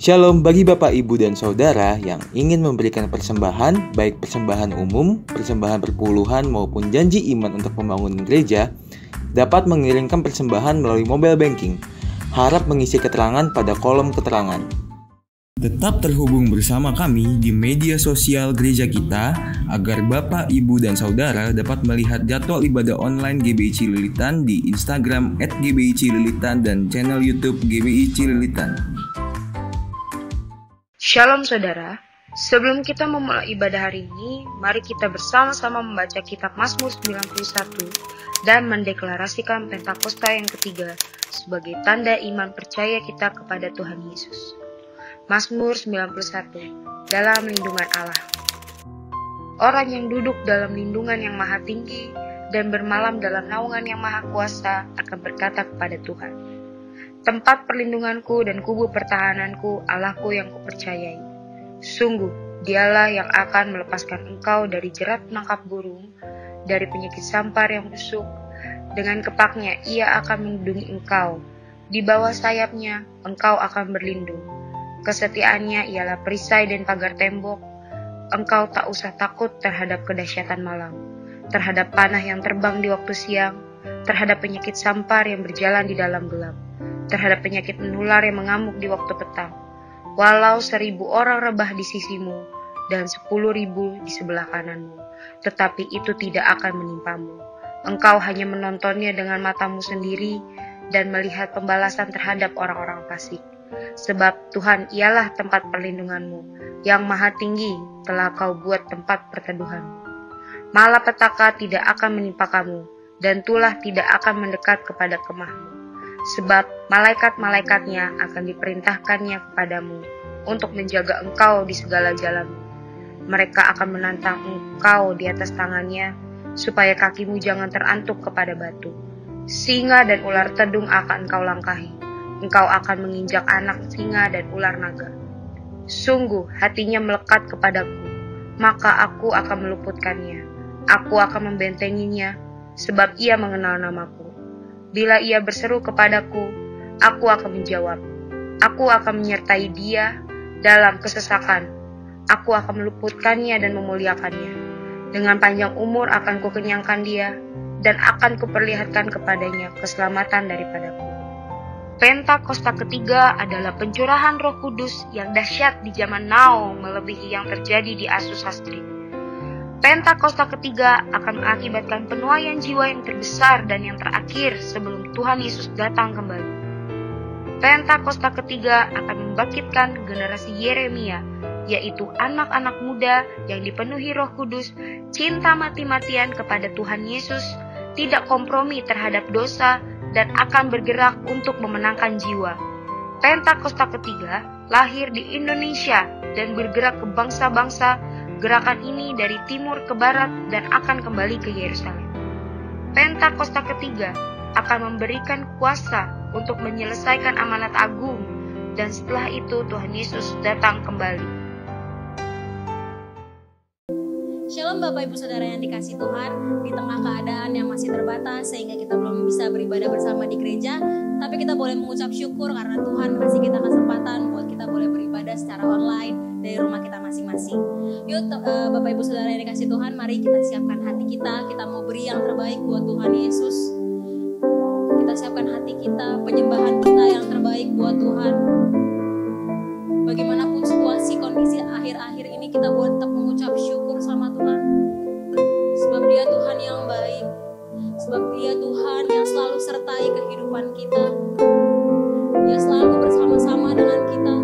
Shalom bagi Bapak, Ibu, dan Saudara yang ingin memberikan persembahan, baik persembahan umum, persembahan perpuluhan, maupun janji iman untuk pembangunan gereja, dapat mengirimkan persembahan melalui mobile banking. Harap mengisi keterangan pada kolom keterangan. Tetap terhubung bersama kami di media sosial gereja kita, agar Bapak, Ibu, dan Saudara dapat melihat jadwal ibadah online GBI Cililitan di Instagram @GBI Cililitan dan channel YouTube GBI Cililitan. Shalom saudara, sebelum kita memulai ibadah hari ini, mari kita bersama-sama membaca kitab Mazmur 91 dan mendeklarasikan Pentakosta yang ketiga sebagai tanda iman percaya kita kepada Tuhan Yesus. Mazmur 91, dalam lindungan Allah. Orang yang duduk dalam lindungan yang maha tinggi dan bermalam dalam naungan yang maha kuasa akan berkata kepada Tuhan, tempat perlindunganku dan kubu pertahananku, Allahku yang kupercayai. Sungguh, dialah yang akan melepaskan engkau dari jerat penangkap burung, dari penyakit sampar yang busuk. Dengan kepaknya ia akan melindungi engkau. Di bawah sayapnya engkau akan berlindung. Kesetiaannya ialah perisai dan pagar tembok. Engkau tak usah takut terhadap kedahsyatan malam, terhadap panah yang terbang di waktu siang, terhadap penyakit sampar yang berjalan di dalam gelap, terhadap penyakit menular yang mengamuk di waktu petang. Walau 1,000 orang rebah di sisimu dan 10,000 di sebelah kananmu, tetapi itu tidak akan menimpamu. Engkau hanya menontonnya dengan matamu sendiri dan melihat pembalasan terhadap orang-orang fasik. Sebab Tuhan ialah tempat perlindunganmu, yang maha tinggi telah kau buat tempat perteduhanmu. Malapetaka tidak akan menimpa kamu, dan tulah tidak akan mendekat kepada kemahmu. Sebab malaikat-malaikatnya akan diperintahkannya kepadamu untuk menjaga engkau di segala jalanmu. Mereka akan menantang engkau di atas tangannya, supaya kakimu jangan terantuk kepada batu. Singa dan ular tedung akan engkau langkahi. Engkau akan menginjak anak singa dan ular naga. Sungguh hatinya melekat kepadaku, maka aku akan meluputkannya. Aku akan membentenginya, sebab ia mengenal namaku. Bila ia berseru kepadaku, aku akan menjawab. Aku akan menyertai dia dalam kesesakan. Aku akan meluputkannya dan memuliakannya. Dengan panjang umur akan kukenyangkan dia, dan akan kuperlihatkan kepadanya keselamatan daripadaku. Pentakosta ketiga adalah pencurahan Roh Kudus yang dahsyat di zaman now melebihi yang terjadi di Asus Hastri. Pentakosta ketiga akan mengakibatkan penuaian jiwa yang terbesar dan yang terakhir sebelum Tuhan Yesus datang kembali. Pentakosta ketiga akan membangkitkan generasi Yeremia, yaitu anak-anak muda yang dipenuhi Roh Kudus, cinta mati-matian kepada Tuhan Yesus, tidak kompromi terhadap dosa, dan akan bergerak untuk memenangkan jiwa. Pentakosta ketiga lahir di Indonesia dan bergerak ke bangsa-bangsa. Gerakan ini dari timur ke barat dan akan kembali ke Yerusalem. Pentakosta ketiga akan memberikan kuasa untuk menyelesaikan amanat agung, dan setelah itu Tuhan Yesus datang kembali. Shalom Bapak Ibu Saudara yang dikasih Tuhan, di tengah keadaan yang masih terbatas sehingga kita belum bisa beribadah bersama di gereja, tapi kita boleh mengucap syukur karena Tuhan kasih kita kesempatan buat kita boleh beribadah secara online dari rumah kita masing-masing. Yuk Bapak Ibu Saudara yang dikasih Tuhan, mari kita siapkan hati kita mau beri yang terbaik buat Tuhan Yesus. Kita siapkan hati kita, penyembahan kita yang terbaik buat Tuhan. Bagaimanapun situasi, kondisi akhir-akhir ini, kita boleh tetap mengucap syukur sama Tuhan. Sebab Dia Tuhan yang baik, sebab Dia Tuhan yang selalu sertai kehidupan kita. Dia selalu bersama-sama dengan kita.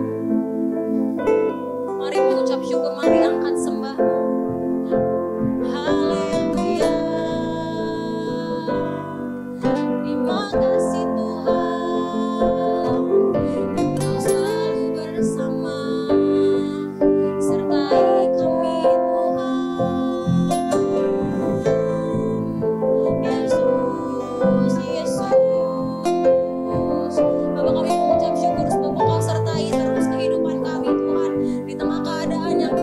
Mari mengucap syukur, mari angkat sembah. Haleluya. Terima kasih Tuhan, Engkau selalu bersama, sertai kami Tuhan. Yesus, Yesus. Bapak, kami mengucap syukur sebab Engkau sertai terus kehidupan kami Tuhan, di tengah keadaan yang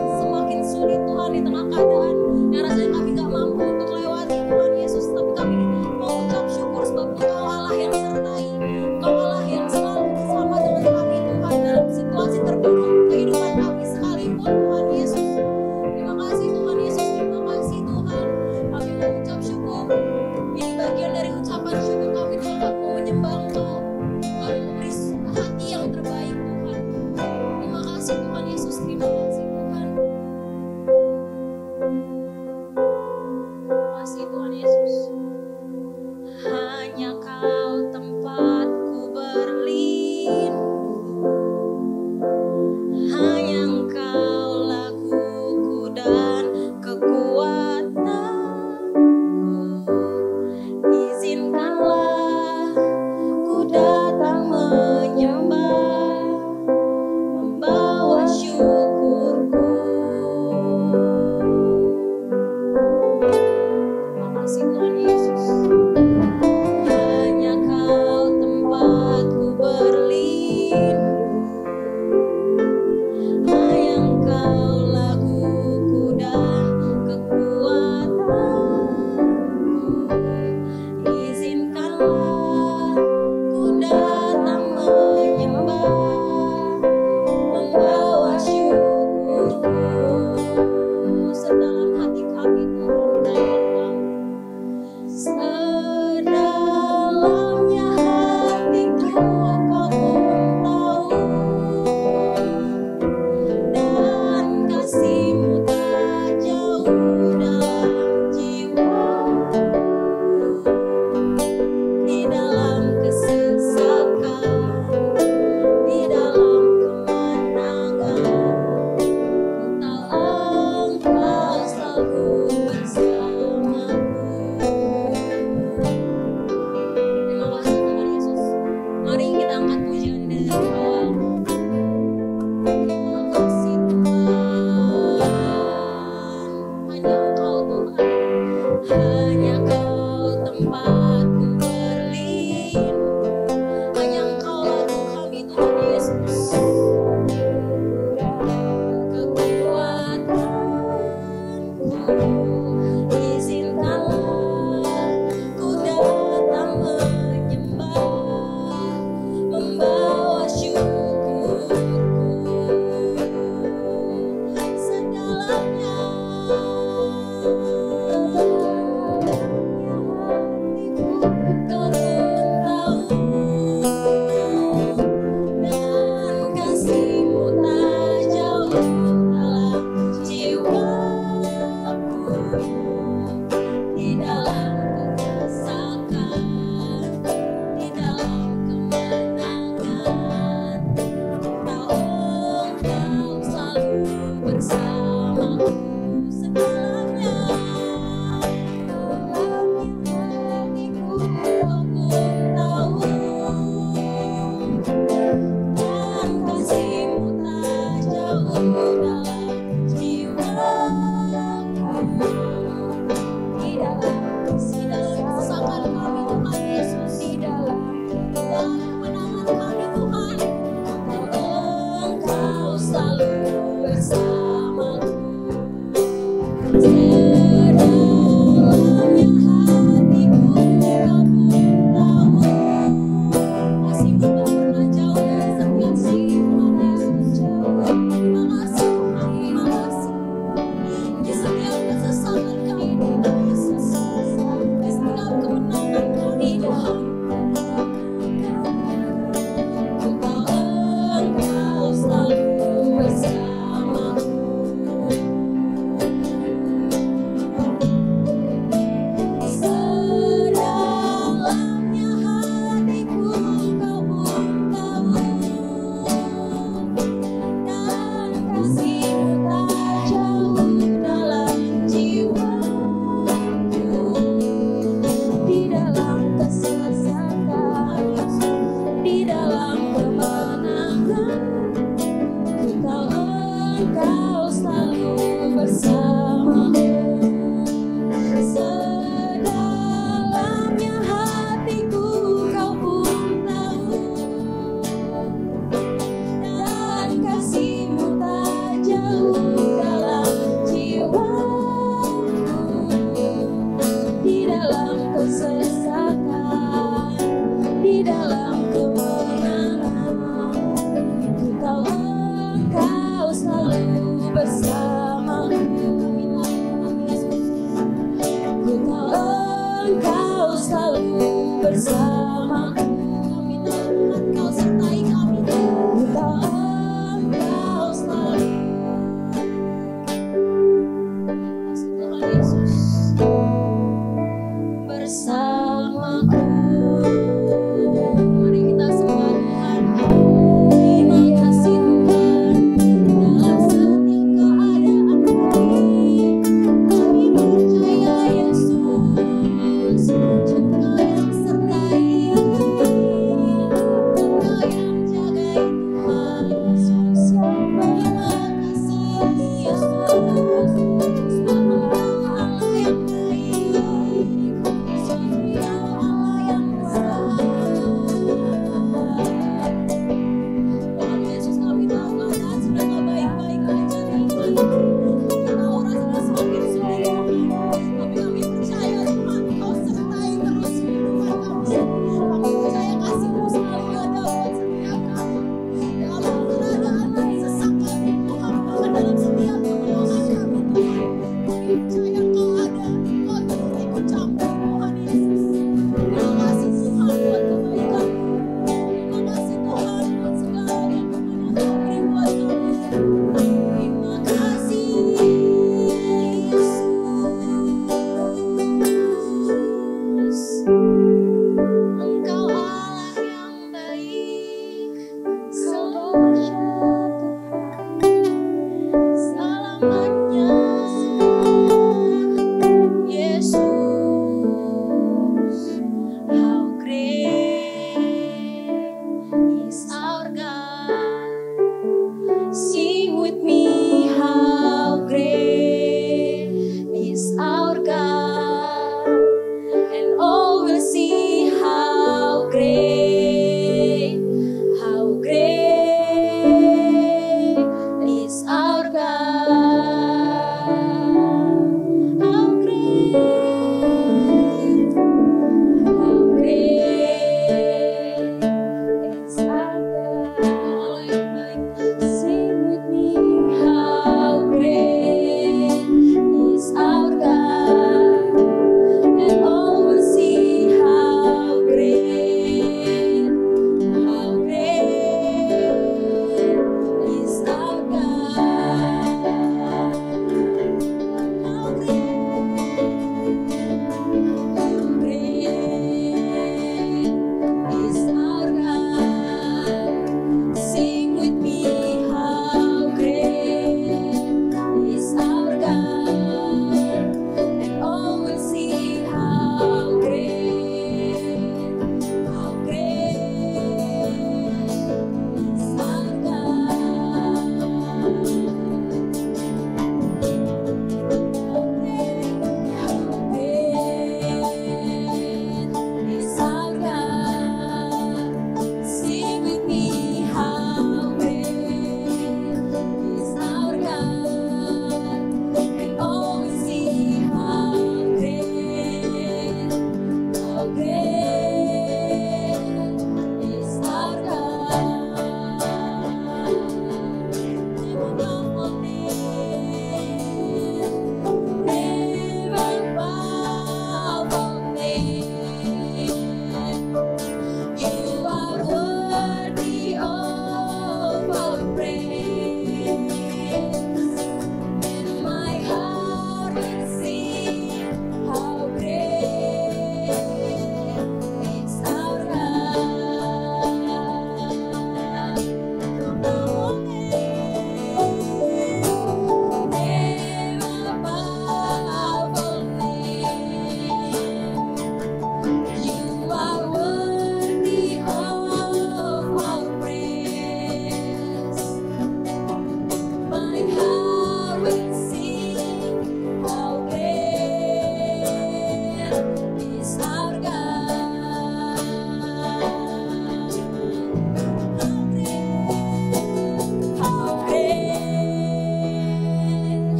Izinkanlah ku datang menyembah, membawa syukurku segalanya. Kau pun tahu, dan kasih-Mu tak jauh dalam jiwaku, di dalam kesesakan, di dalam kemenangan. Engkau selalu bersamaku segalanya. Hatiku kau pun tahu, dan kasih-Mu tak jauh dalam jiwaku, di dalam kesesakan kami Tuhan Yesus, di dalam kemenangan kami Tuhan. Engkau selalu bersamaku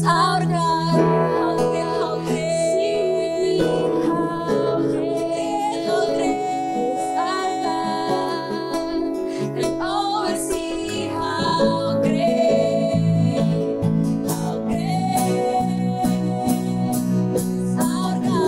our God. How great, how great, how great, how great is our God. And oh, see how great is our God.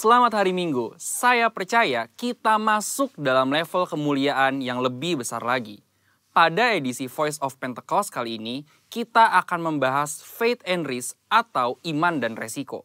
Selamat hari Minggu, saya percaya kita masuk dalam level kemuliaan yang lebih besar lagi. Pada edisi Voice of Pentecost kali ini, kita akan membahas faith and risk atau iman dan resiko.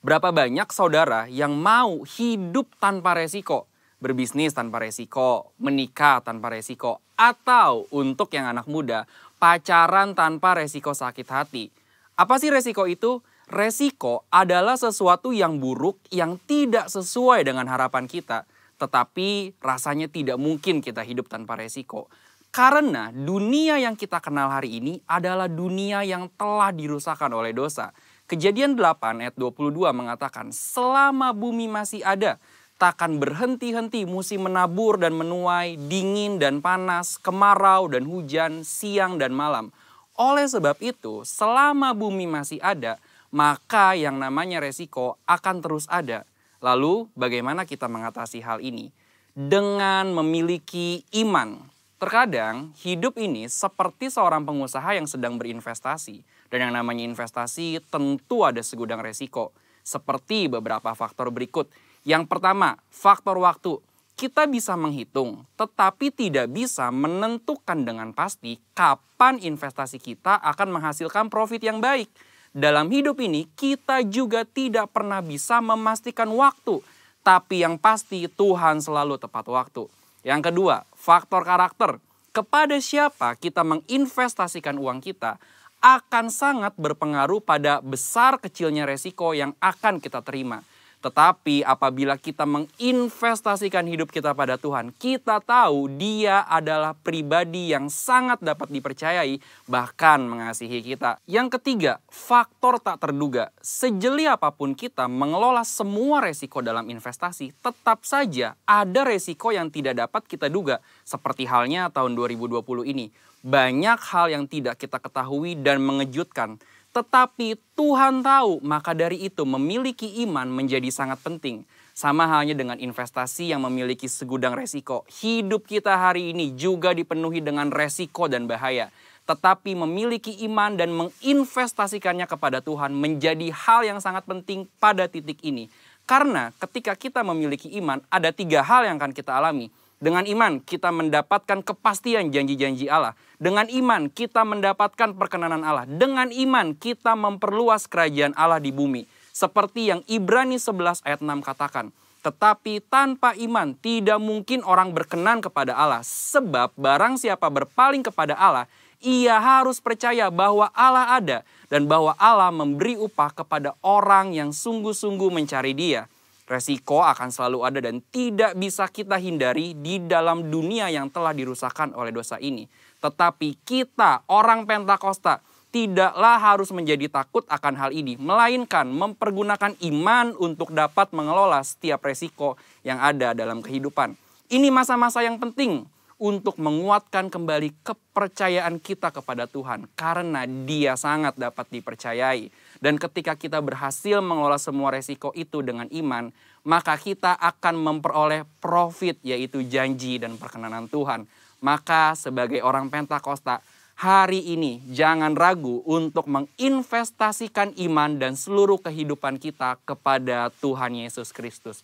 Berapa banyak saudara yang mau hidup tanpa resiko, berbisnis tanpa resiko, menikah tanpa resiko, atau untuk yang anak muda, pacaran tanpa resiko sakit hati. Apa sih resiko itu? Resiko adalah sesuatu yang buruk yang tidak sesuai dengan harapan kita. Tetapi rasanya tidak mungkin kita hidup tanpa resiko. Karena dunia yang kita kenal hari ini adalah dunia yang telah dirusakkan oleh dosa. Kejadian 8 ayat 22 mengatakan, selama bumi masih ada, takkan berhenti-henti musim menabur dan menuai, dingin dan panas, kemarau dan hujan, siang dan malam. Oleh sebab itu, selama bumi masih ada, maka yang namanya resiko akan terus ada. Lalu bagaimana kita mengatasi hal ini? Dengan memiliki iman. Terkadang hidup ini seperti seorang pengusaha yang sedang berinvestasi. Dan yang namanya investasi tentu ada segudang resiko. Seperti beberapa faktor berikut. Yang pertama, faktor waktu. Kita bisa menghitung, tetapi tidak bisa menentukan dengan pasti kapan investasi kita akan menghasilkan profit yang baik. Dalam hidup ini kita juga tidak pernah bisa memastikan waktu. Tapi yang pasti Tuhan selalu tepat waktu. Yang kedua, faktor karakter. Kepada siapa kita menginvestasikan uang kita akan sangat berpengaruh pada besar kecilnya resiko yang akan kita terima. Tetapi apabila kita menginvestasikan hidup kita pada Tuhan, kita tahu Dia adalah pribadi yang sangat dapat dipercayai, bahkan mengasihi kita. Yang ketiga, faktor tak terduga. Sejeli apapun kita mengelola semua resiko dalam investasi, tetap saja ada resiko yang tidak dapat kita duga. Seperti halnya tahun 2020 ini. Banyak hal yang tidak kita ketahui dan mengejutkan. Tetapi Tuhan tahu, maka dari itu memiliki iman menjadi sangat penting. Sama halnya dengan investasi yang memiliki segudang resiko. Hidup kita hari ini juga dipenuhi dengan resiko dan bahaya. Tetapi memiliki iman dan menginvestasikannya kepada Tuhan menjadi hal yang sangat penting pada titik ini. Karena ketika kita memiliki iman, ada 3 hal yang akan kita alami. Dengan iman kita mendapatkan kepastian janji-janji Allah. Dengan iman kita mendapatkan perkenanan Allah. Dengan iman kita memperluas kerajaan Allah di bumi. Seperti yang Ibrani 11 ayat 6 katakan. Tetapi tanpa iman tidak mungkin orang berkenan kepada Allah. Sebab barang siapa berpaling kepada Allah, ia harus percaya bahwa Allah ada. Dan bahwa Allah memberi upah kepada orang yang sungguh-sungguh mencari Dia. Resiko akan selalu ada dan tidak bisa kita hindari di dalam dunia yang telah dirusakkan oleh dosa ini. Tetapi kita, orang Pentakosta, tidaklah harus menjadi takut akan hal ini. Melainkan mempergunakan iman untuk dapat mengelola setiap resiko yang ada dalam kehidupan. Ini masa-masa yang penting untuk menguatkan kembali kepercayaan kita kepada Tuhan. Karena Dia sangat dapat dipercayai. Dan ketika kita berhasil mengelola semua resiko itu dengan iman, maka kita akan memperoleh profit, yaitu janji dan perkenanan Tuhan. Maka sebagai orang Pentakosta, hari ini jangan ragu untuk menginvestasikan iman dan seluruh kehidupan kita kepada Tuhan Yesus Kristus.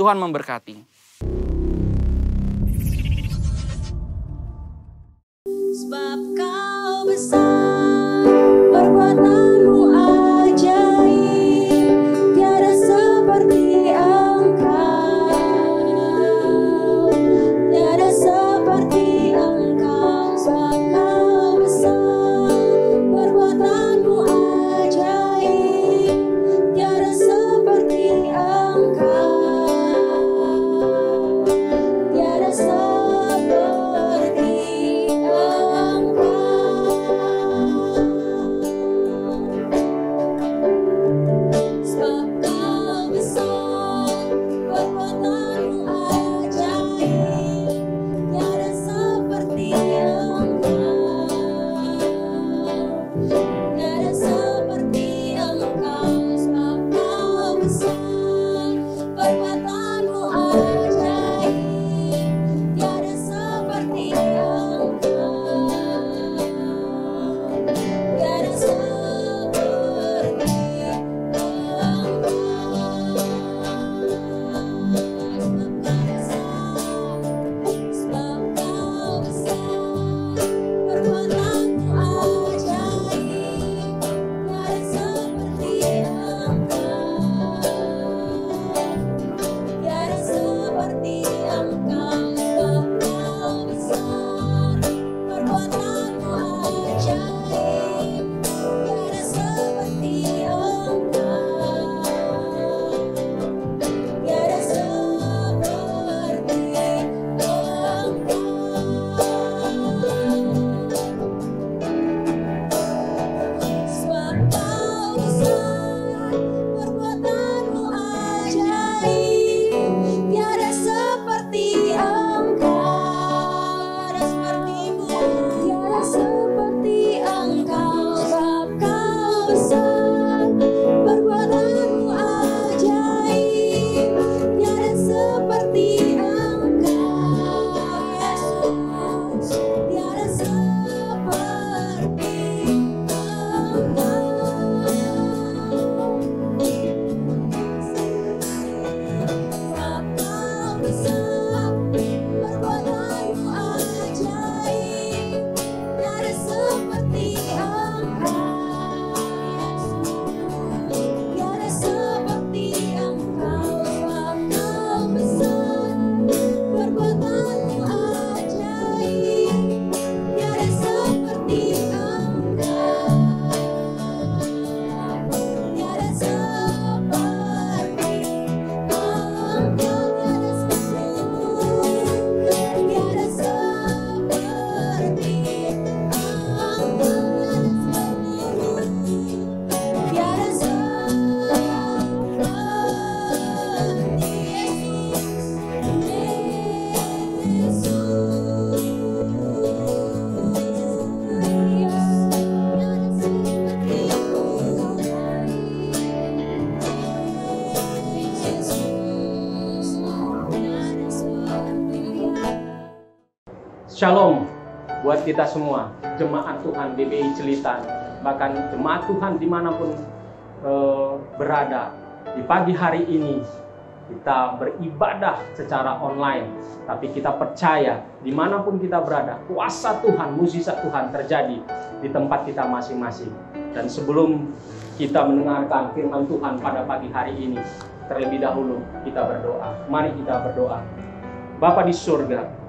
Tuhan memberkati. Sebab Kau besar, perbuatanmu ajaib, tiada seperti Engkau, tiada seperti Engkau. Sebab Kau besar, perbuatanmu ajaib, tiada seperti Engkau, tiada seperti Shalom buat kita semua, jemaat Tuhan DBI Celitan, bahkan jemaat Tuhan dimanapun berada. Di pagi hari ini kita beribadah secara online, tapi kita percaya dimanapun kita berada, kuasa Tuhan, mukjizat Tuhan terjadi di tempat kita masing-masing. Dan sebelum kita mendengarkan firman Tuhan pada pagi hari ini, terlebih dahulu kita berdoa. Mari kita berdoa. Bapa di surga,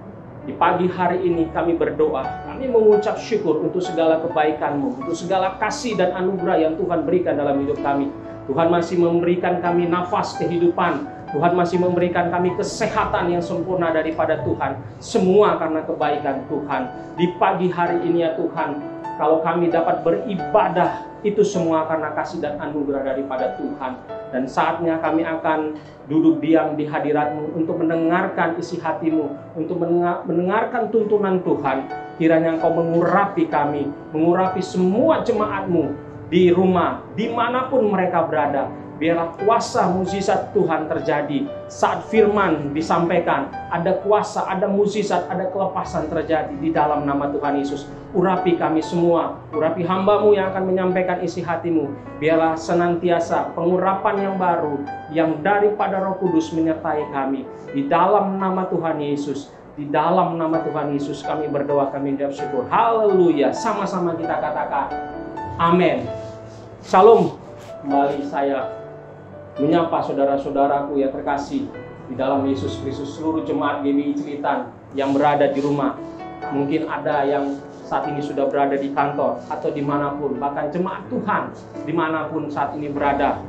di pagi hari ini kami berdoa, kami mengucap syukur untuk segala kebaikan-Mu, untuk segala kasih dan anugerah yang Tuhan berikan dalam hidup kami. Tuhan masih memberikan kami nafas kehidupan, Tuhan masih memberikan kami kesehatan yang sempurna daripada Tuhan. Semua karena kebaikan Tuhan. Di pagi hari ini ya Tuhan, kalau kami dapat beribadah, itu semua karena kasih dan anugerah daripada Tuhan. Dan saatnya kami akan duduk diam di hadirat-Mu untuk mendengarkan isi hati-Mu, untuk mendengarkan tuntunan Tuhan. Kiranya Engkau mengurapi kami, mengurapi semua jemaat-Mu di rumah, dimanapun mereka berada. Biarlah kuasa mukjizat Tuhan terjadi saat firman disampaikan. Ada kuasa, ada mukjizat, ada kelepasan terjadi di dalam nama Tuhan Yesus. Urapi kami semua, urapi hamba-Mu yang akan menyampaikan isi hati-Mu. Biarlah senantiasa pengurapan yang baru, yang daripada Roh Kudus menyertai kami. Di dalam nama Tuhan Yesus, di dalam nama Tuhan Yesus kami berdoa, kami menjawab syukur. Haleluya, sama-sama kita katakan amin. Shalom. Kembali saya menyapa saudara-saudaraku yang terkasih di dalam Yesus Kristus, seluruh jemaat GBI Cilitan yang berada di rumah. Mungkin ada yang saat ini sudah berada di kantor atau dimanapun, bahkan jemaat Tuhan dimanapun saat ini berada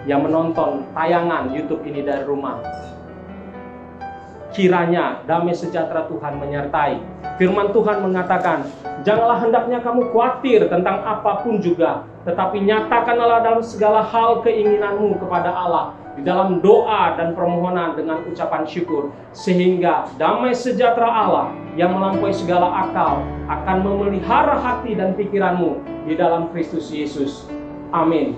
yang menonton tayangan YouTube ini dari rumah. Kiranya damai sejahtera Tuhan menyertai. Firman Tuhan mengatakan, janganlah hendaknya kamu khawatir tentang apapun juga, tetapi nyatakanlah dalam segala hal keinginanmu kepada Allah di dalam doa dan permohonan dengan ucapan syukur, sehingga damai sejahtera Allah yang melampaui segala akal akan memelihara hati dan pikiranmu di dalam Kristus Yesus. Amin.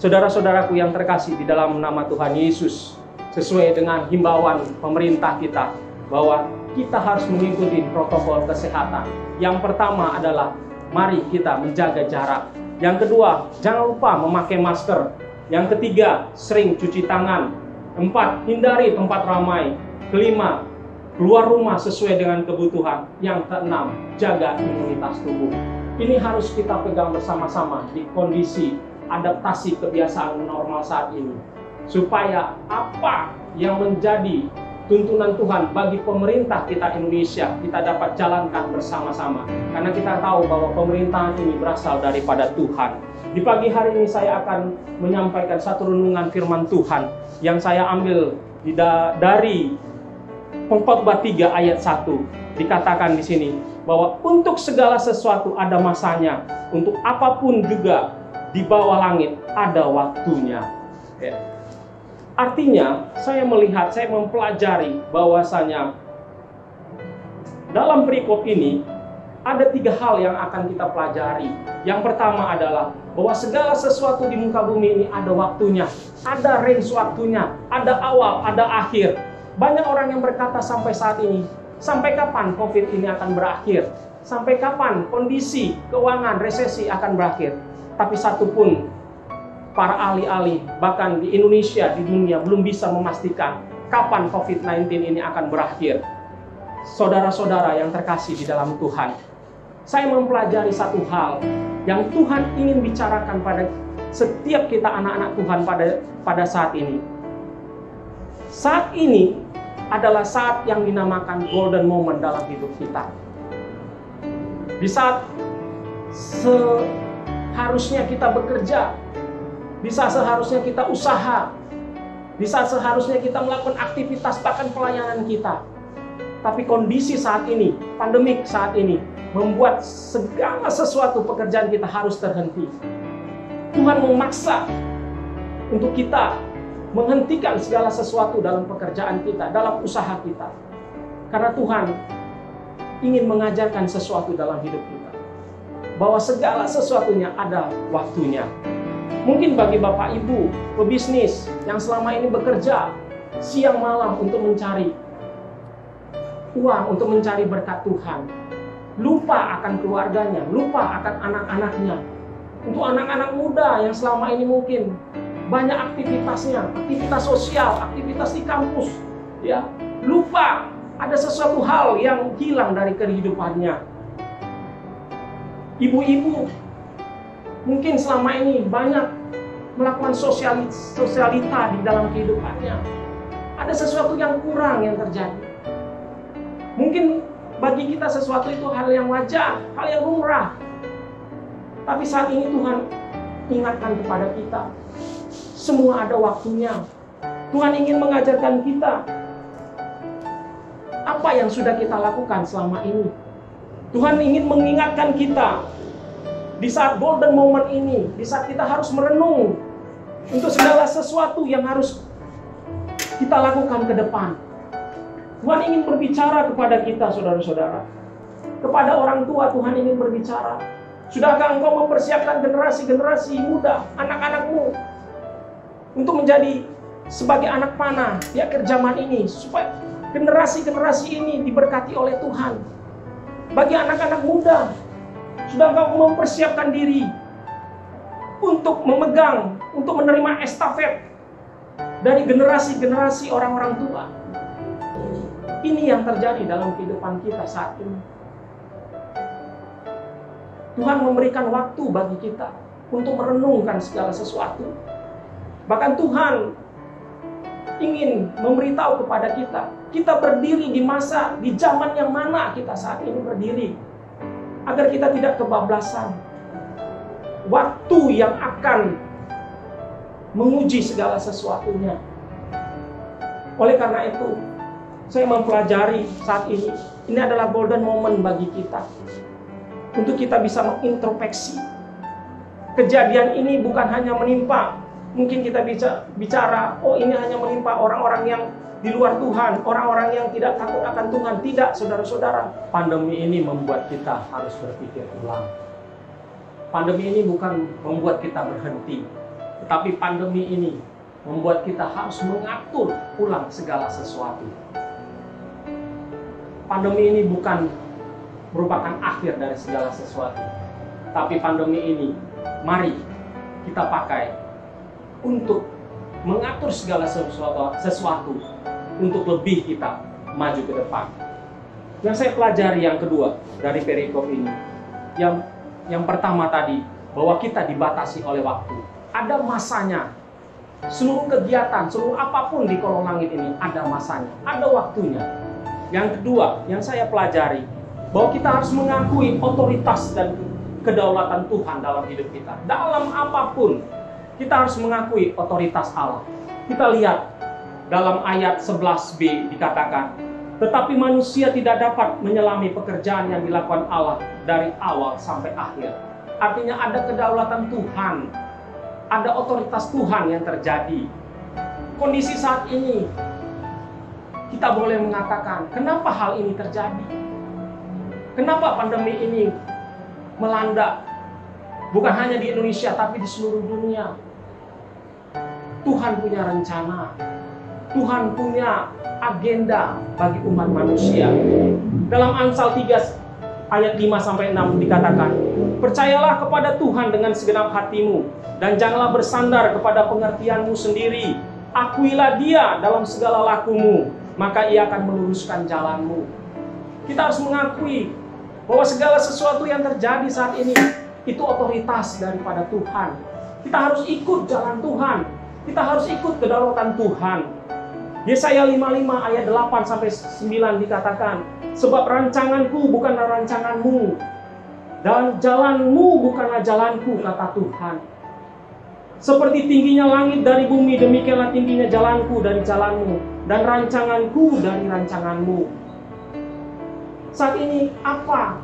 Saudara-saudaraku yang terkasih di dalam nama Tuhan Yesus, sesuai dengan himbauan pemerintah kita bahwa kita harus mengikuti protokol kesehatan. Yang pertama adalah mari kita menjaga jarak. Yang kedua, jangan lupa memakai masker. Yang ketiga, sering cuci tangan. 4, hindari tempat ramai. Kelima, keluar rumah sesuai dengan kebutuhan. Yang keenam, jaga imunitas tubuh. Ini harus kita pegang bersama-sama di kondisi adaptasi kebiasaan normal saat ini. Supaya apa yang menjadi tuntunan Tuhan bagi pemerintah kita Indonesia, kita dapat jalankan bersama-sama. Karena kita tahu bahwa pemerintahan ini berasal daripada Tuhan. Di pagi hari ini saya akan menyampaikan satu renungan firman Tuhan yang saya ambil dari Pengkhotbah 3 ayat 1. Dikatakan di sini bahwa untuk segala sesuatu ada masanya, untuk apapun juga di bawah langit ada waktunya. Ya. Artinya, saya melihat, saya mempelajari bahwasanya dalam perikop ini ada 3 hal yang akan kita pelajari. Yang pertama adalah bahwa segala sesuatu di muka bumi ini ada waktunya, ada range waktunya, ada awal, ada akhir. Banyak orang yang berkata sampai saat ini, sampai kapan COVID ini akan berakhir? Sampai kapan kondisi keuangan resesi akan berakhir? Tapi satu pun para ahli-ahli, bahkan di Indonesia, di dunia, belum bisa memastikan kapan COVID-19 ini akan berakhir. Saudara-saudara yang terkasih di dalam Tuhan, saya mempelajari satu hal yang Tuhan ingin bicarakan pada setiap kita anak-anak Tuhan pada saat ini. Saat ini adalah saat yang dinamakan golden moment dalam hidup kita. Di saat seharusnya kita bekerja, di saat seharusnya kita usaha, di saat seharusnya kita melakukan aktivitas bahkan pelayanan kita. Tapi kondisi saat ini, pandemik saat ini, membuat segala sesuatu pekerjaan kita harus terhenti. Tuhan memaksa untuk kita menghentikan segala sesuatu dalam pekerjaan kita, dalam usaha kita. Karena Tuhan ingin mengajarkan sesuatu dalam hidup kita. Bahwa segala sesuatunya ada waktunya. Mungkin bagi Bapak Ibu pebisnis yang selama ini bekerja siang malam untuk mencari uang, untuk mencari berkat Tuhan, lupa akan keluarganya, lupa akan anak-anaknya. Untuk anak-anak muda yang selama ini mungkin banyak aktivitasnya, aktivitas sosial, aktivitas di kampus, ya, lupa ada sesuatu hal yang hilang dari kehidupannya. Ibu-ibu mungkin selama ini banyak melakukan sosialita di dalam kehidupannya. Ada sesuatu yang kurang yang terjadi. Mungkin bagi kita sesuatu itu hal yang wajar, hal yang lumrah. Tapi saat ini Tuhan ingatkan kepada kita, semua ada waktunya. Tuhan ingin mengajarkan kita apa yang sudah kita lakukan selama ini. Tuhan ingin mengingatkan kita di saat golden moment ini, di saat kita harus merenung untuk segala sesuatu yang harus kita lakukan ke depan. Tuhan ingin berbicara kepada kita, saudara-saudara. Kepada orang tua Tuhan ingin berbicara. Sudahkah engkau mempersiapkan generasi-generasi muda, anak-anakmu, untuk menjadi sebagai anak panah di akhir zaman ini, supaya generasi-generasi ini diberkati oleh Tuhan. Bagi anak-anak muda, sudahkah engkau mempersiapkan diri untuk memegang, untuk menerima estafet dari generasi-generasi orang-orang tua? Ini yang terjadi dalam kehidupan kita saat ini. Tuhan memberikan waktu bagi kita untuk merenungkan segala sesuatu. Bahkan Tuhan ingin memberitahu kepada kita, kita berdiri di zaman yang mana kita saat ini berdiri, agar kita tidak kebablasan. Waktu yang akan menguji segala sesuatunya. Oleh karena itu, saya mempelajari saat ini adalah golden moment bagi kita, untuk kita bisa mengintrospeksi. Kejadian ini bukan hanya menimpa, mungkin kita bicara, oh ini hanya menimpa orang-orang yang di luar Tuhan, orang-orang yang tidak takut akan Tuhan. Tidak, saudara-saudara. Pandemi ini membuat kita harus berpikir ulang. Pandemi ini bukan membuat kita berhenti, tetapi pandemi ini membuat kita harus mengatur ulang segala sesuatu. Pandemi ini bukan merupakan akhir dari segala sesuatu. Tapi pandemi ini, mari kita pakai untuk mengatur segala sesuatu untuk lebih kita maju ke depan. Yang saya pelajari yang kedua dari perikop ini, yang pertama tadi, bahwa kita dibatasi oleh waktu. Ada masanya. Seluruh kegiatan, seluruh apapun di kolong langit ini ada masanya, ada waktunya. Yang kedua, yang saya pelajari, bahwa kita harus mengakui otoritas dan kedaulatan Tuhan dalam hidup kita. Dalam apapun, kita harus mengakui otoritas Allah. Kita lihat dalam ayat 11b dikatakan, tetapi manusia tidak dapat menyelami pekerjaan yang dilakukan Allah dari awal sampai akhir. Artinya ada kedaulatan Tuhan, ada otoritas Tuhan yang terjadi. Kondisi saat ini, kita boleh mengatakan, kenapa hal ini terjadi? Kenapa pandemi ini melanda? Bukan hanya di Indonesia, tapi di seluruh dunia. Tuhan punya rencana. Tuhan punya agenda bagi umat manusia. Dalam Amsal 3 ayat 5-6 dikatakan, percayalah kepada Tuhan dengan segenap hatimu, dan janganlah bersandar kepada pengertianmu sendiri. Akuilah Dia dalam segala lakumu, maka Ia akan meluruskan jalanmu. Kita harus mengakui bahwa segala sesuatu yang terjadi saat ini itu otoritas daripada Tuhan. Kita harus ikut jalan Tuhan. Kita harus ikut kedaulatan Tuhan. Yesaya 55 ayat 8-9 dikatakan, sebab rancanganku bukanlah rancanganmu, dan jalanmu bukanlah jalanku, kata Tuhan. Seperti tingginya langit dari bumi, demikianlah tingginya jalanku dari jalanmu, dan rancanganku dari rancanganmu. Saat ini apa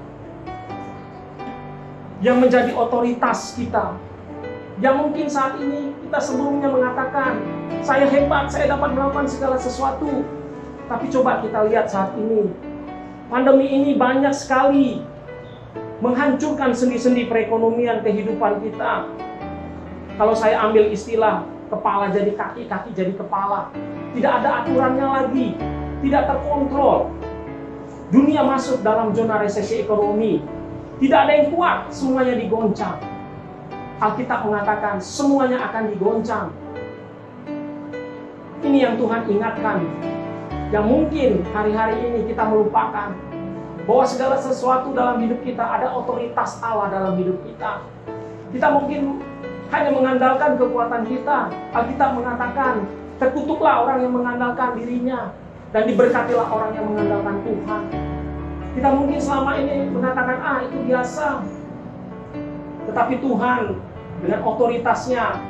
yang menjadi otoritas kita? Yang mungkin saat ini kita sebelumnya mengatakan, saya hebat, saya dapat melakukan segala sesuatu. Tapi coba kita lihat saat ini, pandemi ini banyak sekali menghancurkan sendi-sendi perekonomian kehidupan kita. Kalau saya ambil istilah, kepala jadi kaki, kaki jadi kepala. Tidak ada aturannya lagi, tidak terkontrol. Dunia masuk dalam zona resesi ekonomi. Tidak ada yang kuat, semuanya digoncang. Alkitab mengatakan semuanya akan digoncang. Ini yang Tuhan ingatkan. Yang mungkin hari-hari ini kita melupakan bahwa segala sesuatu dalam hidup kita ada otoritas Allah dalam hidup kita. Kita mungkin hanya mengandalkan kekuatan kita. Alkitab mengatakan, terkutuklah orang yang mengandalkan dirinya, dan diberkatilah orang yang mengandalkan Tuhan. Kita mungkin selama ini mengatakan, itu biasa. Tetapi Tuhan dengan otoritasnya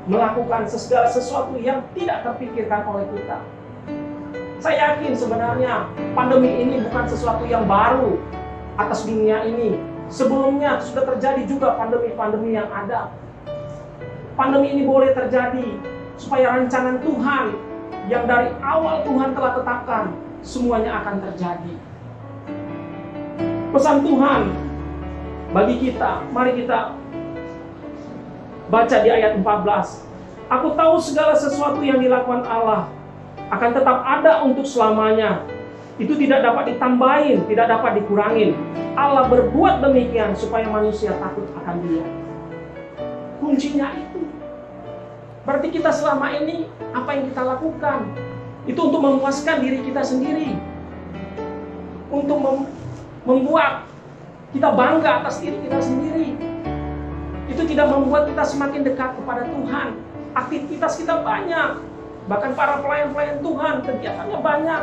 melakukan segala sesuatu yang tidak terpikirkan oleh kita. Saya yakin sebenarnya pandemi ini bukan sesuatu yang baru atas dunia ini. Sebelumnya sudah terjadi juga pandemi-pandemi yang ada. pandemi ini boleh terjadi, supaya rancangan Tuhan yang dari awal Tuhan telah tetapkan, semuanya akan terjadi. Pesan Tuhan bagi kita, mari kita baca di ayat 14. Aku tahu segala sesuatu yang dilakukan Allah akan tetap ada untuk selamanya. Itu tidak dapat ditambahin, tidak dapat dikurangin. Allah berbuat demikian supaya manusia takut akan Dia. Kuncinya itu. Berarti kita selama ini, apa yang kita lakukan, itu untuk memuaskan diri kita sendiri. Untuk membuat kita bangga atas diri kita sendiri. Itu tidak membuat kita semakin dekat kepada Tuhan. Aktivitas kita banyak. Bahkan para pelayan-pelayan Tuhan, kegiatannya banyak.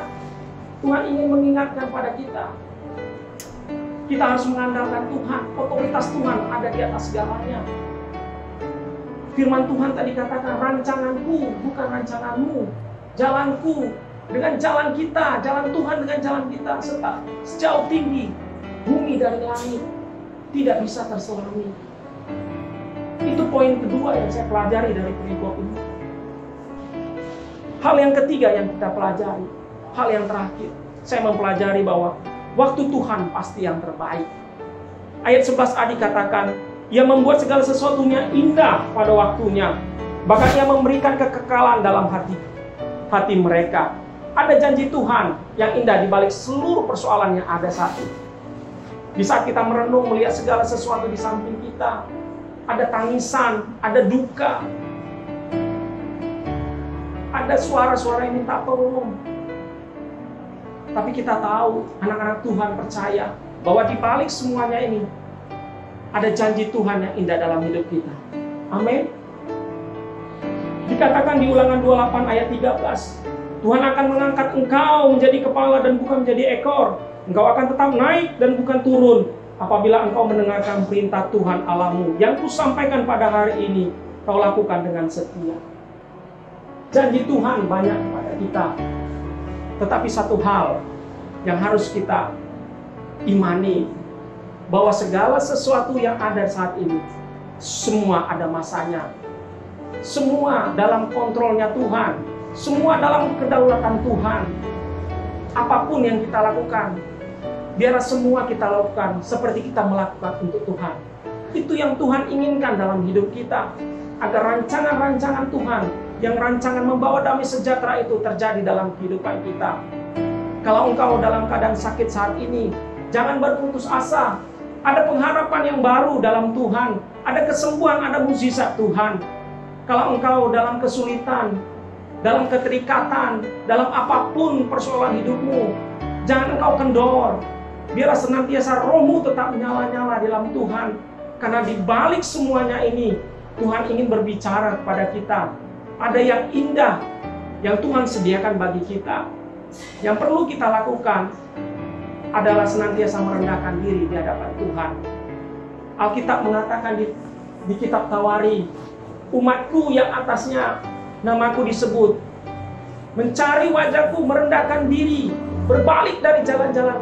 Tuhan ingin mengingatkan pada kita. Kita harus mengandalkan Tuhan. Otoritas Tuhan ada di atas segalanya. Firman Tuhan tadi katakan, rancanganku bukan rancanganmu. Jalanku dengan jalan kita, jalan Tuhan dengan jalan kita, serta sejauh tinggi bumi dari langit tidak bisa terselami. Itu poin kedua yang saya pelajari dari perikop ini. Hal yang ketiga yang kita pelajari, hal yang terakhir, saya mempelajari bahwa waktu Tuhan pasti yang terbaik. Ayat 11a dikatakan, Ia membuat segala sesuatunya indah pada waktunya, bahkan Ia memberikan kekekalan dalam hati mereka. Ada janji Tuhan yang indah di balik seluruh persoalan yang ada saat ini. Di saat kita merenung melihat segala sesuatu di samping kita, ada tangisan, ada duka, ada suara-suara yang minta tolong. Tapi kita tahu, anak-anak Tuhan percaya bahwa di balik semuanya ini ada janji Tuhan yang indah dalam hidup kita. Amin. Dikatakan di Ulangan 28 ayat 13, Tuhan akan mengangkat engkau menjadi kepala dan bukan menjadi ekor. Engkau akan tetap naik dan bukan turun apabila engkau mendengarkan perintah Tuhan Allahmu yang kusampaikan pada hari ini, kau lakukan dengan setia. Janji Tuhan banyak kepada kita. Tetapi satu hal yang harus kita imani, bahwa segala sesuatu yang ada saat ini, semua ada masanya. Semua dalam kontrolnya Tuhan. Semua dalam kedaulatan Tuhan. Apapun yang kita lakukan, biarlah semua kita lakukan seperti kita melakukan untuk Tuhan. Itu yang Tuhan inginkan dalam hidup kita. Agar rancangan-rancangan Tuhan, yang rancangan membawa damai sejahtera itu terjadi dalam kehidupan kita. Kalau engkau dalam keadaan sakit saat ini, jangan berputus asa. Ada pengharapan yang baru dalam Tuhan. Ada kesembuhan, ada mukjizat Tuhan. Kalau engkau dalam kesulitan, dalam keterikatan, dalam apapun persoalan hidupmu, jangan engkau kendor. Biarlah senantiasa rohmu tetap menyala-nyala dalam Tuhan. Karena di balik semuanya ini, Tuhan ingin berbicara kepada kita. Ada yang indah yang Tuhan sediakan bagi kita. Yang perlu kita lakukan adalah senantiasa merendahkan diri di hadapan Tuhan. Alkitab mengatakan di kitab Tawari, umatku yang atasnya namaku disebut, mencari wajahku, merendahkan diri, berbalik dari jalan-jalan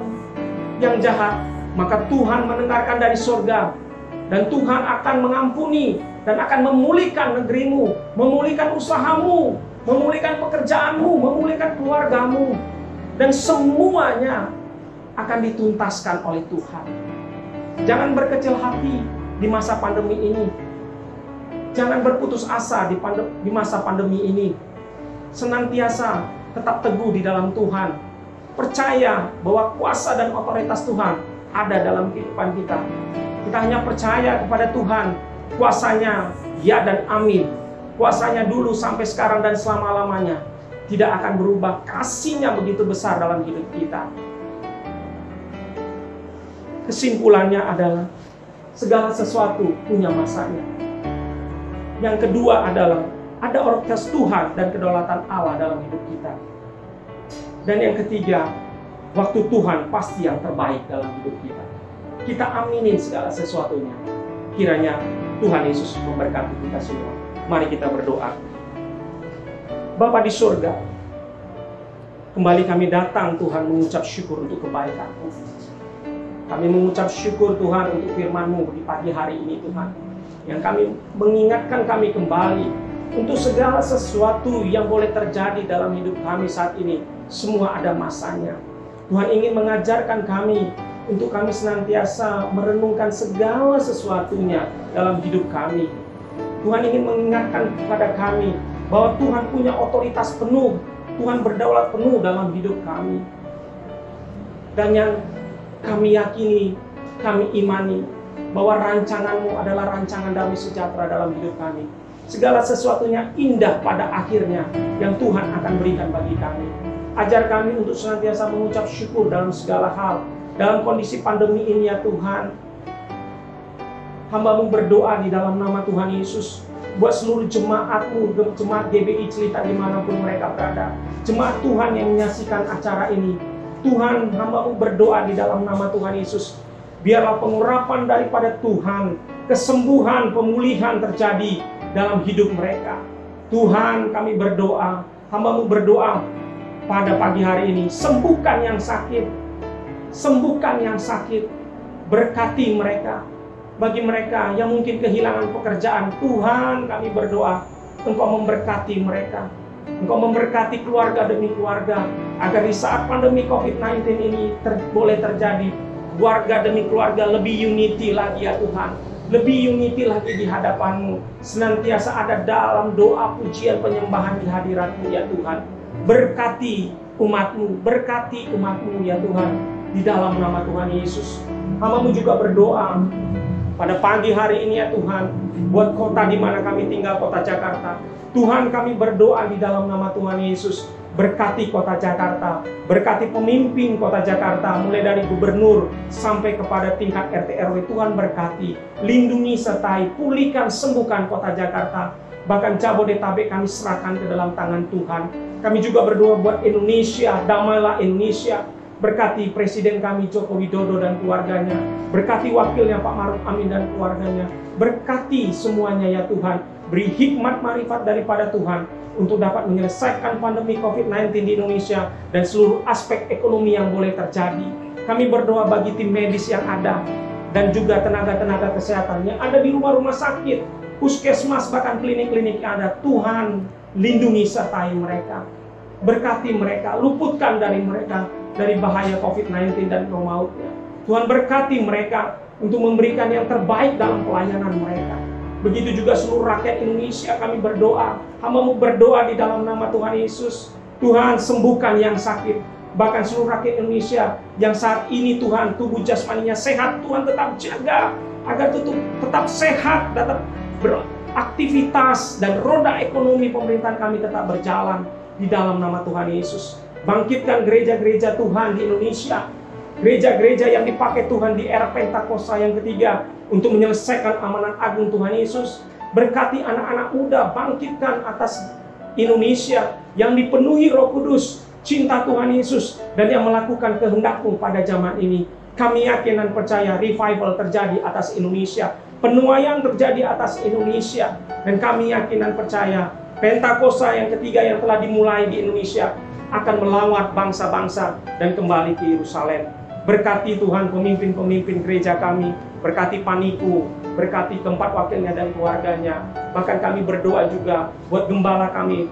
yang jahat, maka Tuhan mendengarkan dari surga, dan Tuhan akan mengampuni dan akan memulihkan negerimu, memulihkan usahamu, memulihkan pekerjaanmu, memulihkan keluargamu, dan semuanya akan dituntaskan oleh Tuhan. Jangan berkecil hati di masa pandemi ini. Jangan berputus asa di masa pandemi ini. Senantiasa tetap teguh di dalam Tuhan. Percaya bahwa kuasa dan otoritas Tuhan ada dalam kehidupan kita. Kita hanya percaya kepada Tuhan. Kuasanya ya dan amin. Kuasanya dulu sampai sekarang dan selama-lamanya. Tidak akan berubah. Kasih-Nya begitu besar dalam hidup kita. Kesimpulannya adalah segala sesuatu punya masanya. Yang kedua adalah ada otoritas Tuhan dan kedaulatan Allah dalam hidup kita. Dan yang ketiga, waktu Tuhan pasti yang terbaik dalam hidup kita. Kita aminin segala sesuatunya. Kiranya Tuhan Yesus memberkati kita semua. Mari kita berdoa. Bapa di surga, kembali kami datang Tuhan mengucap syukur untuk kebaikan-Mu. Kami mengucap syukur Tuhan untuk firman-Mu di pagi hari ini Tuhan. yang kami mengingatkan kami kembali untuk segala sesuatu yang boleh terjadi dalam hidup kami saat ini. Semua ada masanya. Tuhan ingin mengajarkan kami untuk kami senantiasa merenungkan segala sesuatunya dalam hidup kami. Tuhan ingin mengingatkan kepada kami bahwa Tuhan punya otoritas penuh, Tuhan berdaulat penuh dalam hidup kami. Dan yang kami yakini, kami imani bahwa rancangan-Mu adalah rancangan damai sejahtera dalam hidup kami. Segala sesuatunya indah pada akhirnya yang Tuhan akan berikan bagi kami. Ajar kami untuk senantiasa mengucap syukur dalam segala hal. Dalam kondisi pandemi ini ya Tuhan, hamba-Mu berdoa di dalam nama Tuhan Yesus buat seluruh jemaat-Mu, jemaat GBI Celita dimanapun mereka berada, jemaat Tuhan yang menyaksikan acara ini. Tuhan, hamba-Mu berdoa di dalam nama Tuhan Yesus, biarlah pengurapan daripada Tuhan, kesembuhan, pemulihan terjadi dalam hidup mereka. Tuhan, kami berdoa, hamba-Mu berdoa pada pagi hari ini, sembuhkan yang sakit, sembuhkan yang sakit, berkati mereka. Bagi mereka yang mungkin kehilangan pekerjaan, Tuhan kami berdoa, Engkau memberkati mereka. Engkau memberkati keluarga demi keluarga, agar di saat pandemi COVID-19 ini boleh terjadi, keluarga demi keluarga lebih unity lagi ya Tuhan. Lebih unity lagi di hadapan-Mu. Senantiasa ada dalam doa, pujian, penyembahan di hadirat-Mu ya Tuhan. Berkati umat-Mu, berkati umat-Mu ya Tuhan. Di dalam nama Tuhan Yesus. Hamba-Mu juga berdoa pada pagi hari ini ya Tuhan, buat kota di mana kami tinggal, kota Jakarta. Tuhan, kami berdoa di dalam nama Tuhan Yesus, berkati kota Jakarta, berkati pemimpin kota Jakarta, mulai dari gubernur sampai kepada tingkat RT RW. Tuhan berkati, lindungi, sertai, pulihkan, sembuhkan kota Jakarta. Bahkan Jabodetabek kami serahkan ke dalam tangan Tuhan. Kami juga berdoa buat Indonesia, damailah Indonesia. Berkati Presiden kami Joko Widodo dan keluarganya. Berkati wakilnya Pak Maruf Amin dan keluarganya. Berkati semuanya ya Tuhan. Beri hikmat marifat daripada Tuhan untuk dapat menyelesaikan pandemi COVID-19 di Indonesia dan seluruh aspek ekonomi yang boleh terjadi. Kami berdoa bagi tim medis yang ada dan juga tenaga-tenaga kesehatan yang ada di rumah-rumah sakit, puskesmas, bahkan klinik-klinik yang ada. Tuhan, lindungi sertai mereka. Berkati mereka, luputkan dari mereka dari bahaya COVID-19 dan mautnya. Tuhan, berkati mereka untuk memberikan yang terbaik dalam pelayanan mereka. Begitu juga seluruh rakyat Indonesia kami berdoa. Hamba-Mu berdoa di dalam nama Tuhan Yesus. Tuhan, sembuhkan yang sakit. Bahkan seluruh rakyat Indonesia yang saat ini Tuhan tubuh jasmaninya sehat, Tuhan tetap jaga agar tetap sehat, tetap beraktivitas, dan roda ekonomi pemerintahan kami tetap berjalan di dalam nama Tuhan Yesus. Bangkitkan gereja-gereja Tuhan di Indonesia, gereja-gereja yang dipakai Tuhan di era Pentakosta yang ketiga untuk menyelesaikan amanat agung Tuhan Yesus. Berkati anak-anak muda, bangkitkan atas Indonesia yang dipenuhi Roh Kudus, cinta Tuhan Yesus, dan yang melakukan kehendak-Mu pada zaman ini. Kami yakin dan percaya revival terjadi atas Indonesia, penuaian terjadi atas Indonesia, dan kami yakin dan percaya Pentakosta yang ketiga yang telah dimulai di Indonesia akan melawat bangsa-bangsa dan kembali ke Yerusalem. Berkati Tuhan pemimpin-pemimpin gereja kami, berkati Paniku, berkati keempat wakilnya dan keluarganya. Bahkan kami berdoa juga buat gembala kami,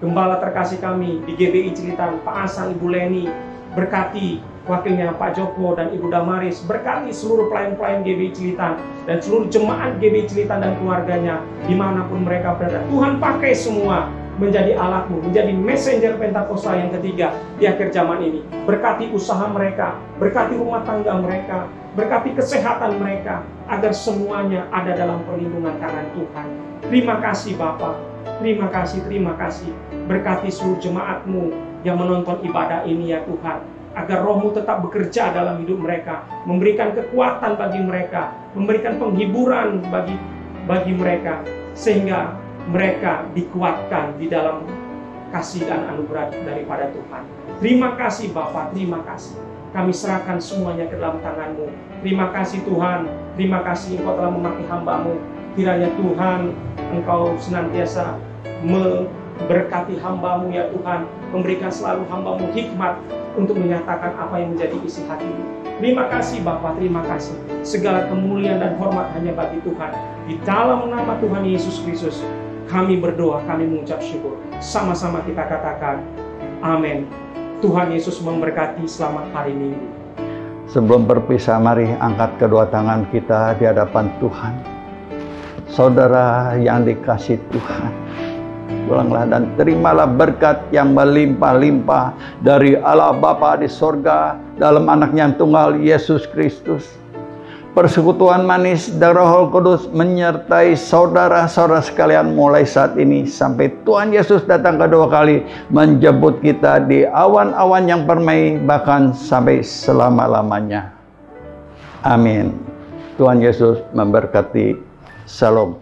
gembala terkasih kami di GBI Cilitan, Pak Asan, Ibu Leni. Berkati wakilnya Pak Joko dan Ibu Damaris. Berkati seluruh pelayan-pelayan GBI Cilitan dan seluruh jemaat GBI Cilitan dan keluarganya dimanapun mereka berada. Tuhan, pakai semua menjadi alat-Mu, menjadi messenger Pentakosta yang ketiga di akhir zaman ini. Berkati usaha mereka, berkati rumah tangga mereka, berkati kesehatan mereka, agar semuanya ada dalam perlindungan tangan Tuhan. Terima kasih Bapa, terima kasih, terima kasih. Berkati seluruh jemaat-Mu yang menonton ibadah ini ya Tuhan, agar Roh-Mu tetap bekerja dalam hidup mereka, memberikan kekuatan bagi mereka, memberikan penghiburan bagi mereka, sehingga mereka dikuatkan di dalam kasih dan anugerah daripada Tuhan. Terima kasih Bapa, terima kasih. Kami serahkan semuanya ke dalam tangan-Mu. Terima kasih Tuhan, terima kasih Engkau telah memakai hamba-Mu. Kiranya Tuhan, Engkau senantiasa Berkati hamba-Mu ya Tuhan, memberikan selalu hamba-Mu hikmat untuk menyatakan apa yang menjadi isi hati-Mu. Terima kasih Bapa, terima kasih. Segala kemuliaan dan hormat hanya bagi Tuhan. Di dalam nama Tuhan Yesus Kristus, kami berdoa, kami mengucap syukur. Sama-sama kita katakan, amin. Tuhan Yesus memberkati. Selamat hari Minggu. Sebelum berpisah, mari angkat kedua tangan kita di hadapan Tuhan. Saudara yang dikasih Tuhan, pulanglah dan terimalah berkat yang melimpah-limpah dari Allah Bapa di sorga dalam anaknya yang tunggal Yesus Kristus. Persekutuan manis dari Roh Kudus menyertai saudara-saudara sekalian mulai saat ini sampai Tuhan Yesus datang kedua kali menjemput kita di awan-awan yang permai, bahkan sampai selama-lamanya. Amin. Tuhan Yesus memberkati. Shalom.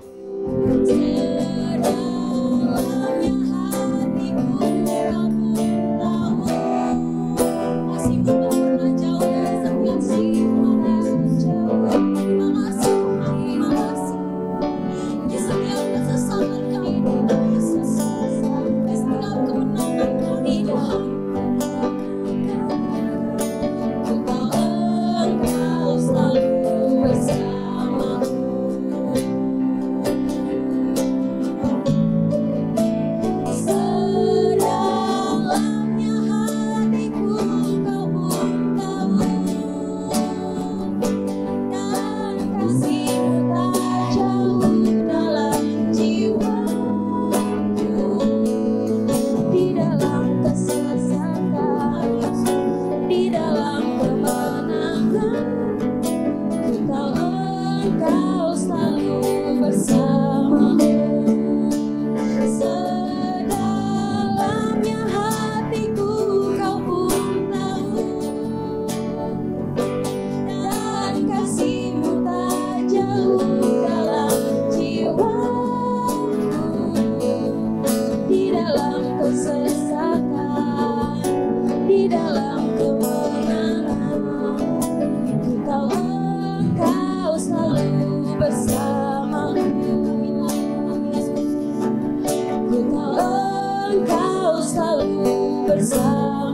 Engkau selalu bersama.